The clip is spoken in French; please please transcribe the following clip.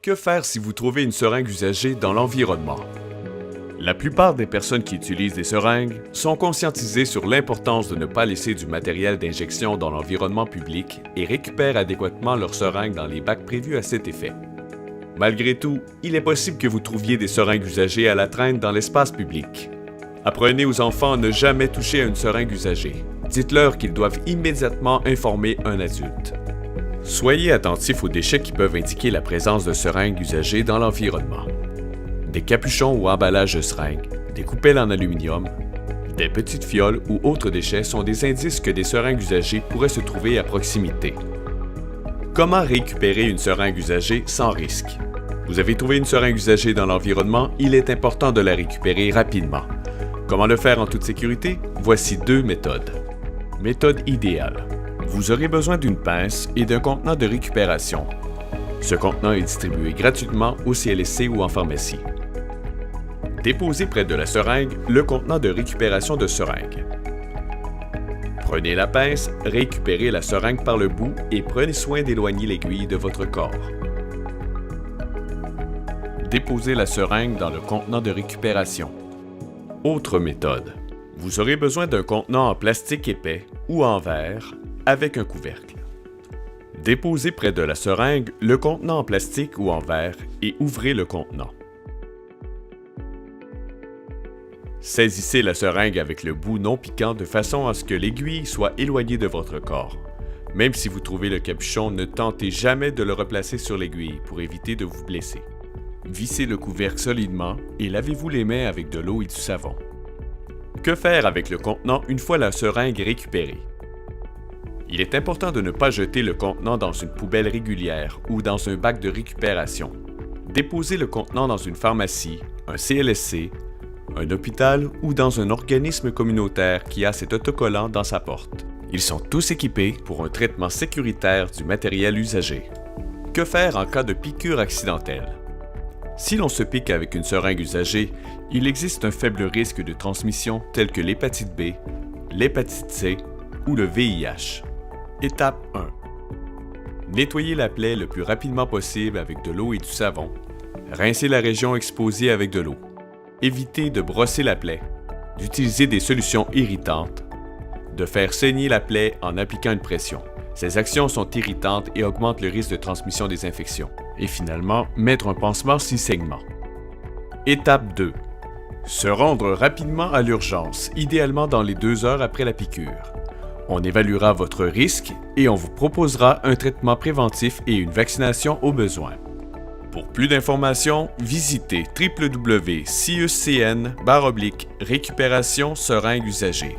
Que faire si vous trouvez une seringue usagée dans l'environnement? La plupart des personnes qui utilisent des seringues sont conscientisées sur l'importance de ne pas laisser du matériel d'injection dans l'environnement public et récupèrent adéquatement leurs seringues dans les bacs prévus à cet effet. Malgré tout, il est possible que vous trouviez des seringues usagées à la traîne dans l'espace public. Apprenez aux enfants à ne jamais toucher à une seringue usagée. Dites-leur qu'ils doivent immédiatement informer un adulte. Soyez attentifs aux déchets qui peuvent indiquer la présence de seringues usagées dans l'environnement. Des capuchons ou emballages de seringues, des coupelles en aluminium, des petites fioles ou autres déchets sont des indices que des seringues usagées pourraient se trouver à proximité. Comment récupérer une seringue usagée sans risque? Vous avez trouvé une seringue usagée dans l'environnement, il est important de la récupérer rapidement. Comment le faire en toute sécurité? Voici 2 méthodes. Méthode idéale. Vous aurez besoin d'une pince et d'un contenant de récupération. Ce contenant est distribué gratuitement au CLSC ou en pharmacie. Déposez près de la seringue le contenant de récupération de seringue. Prenez la pince, récupérez la seringue par le bout et prenez soin d'éloigner l'aiguille de votre corps. Déposez la seringue dans le contenant de récupération. Autre méthode. Vous aurez besoin d'un contenant en plastique épais ou en verre avec un couvercle. Déposez près de la seringue le contenant en plastique ou en verre et ouvrez le contenant. Saisissez la seringue avec le bout non piquant de façon à ce que l'aiguille soit éloignée de votre corps. Même si vous trouvez le capuchon, ne tentez jamais de le replacer sur l'aiguille pour éviter de vous blesser. Vissez le couvercle solidement et lavez-vous les mains avec de l'eau et du savon. Que faire avec le contenant une fois la seringue récupérée? Il est important de ne pas jeter le contenant dans une poubelle régulière ou dans un bac de récupération. Déposez le contenant dans une pharmacie, un CLSC, un hôpital ou dans un organisme communautaire qui a cet autocollant dans sa porte. Ils sont tous équipés pour un traitement sécuritaire du matériel usagé. Que faire en cas de piqûre accidentelle? Si l'on se pique avec une seringue usagée, il existe un faible risque de transmission tel que l'hépatite B, l'hépatite C ou le VIH. Étape 1. Nettoyez la plaie le plus rapidement possible avec de l'eau et du savon. Rincez la région exposée avec de l'eau. Évitez de brosser la plaie, d'utiliser des solutions irritantes, de faire saigner la plaie en appliquant une pression. Ces actions sont irritantes et augmentent le risque de transmission des infections. Et finalement, mettre un pansement si saignement. Étape 2. Se rendre rapidement à l'urgence, idéalement dans les 2 heures après la piqûre. On évaluera votre risque et on vous proposera un traitement préventif et une vaccination au besoin. Pour plus d'informations, visitez www.ciuscn/récupération seringue usagée.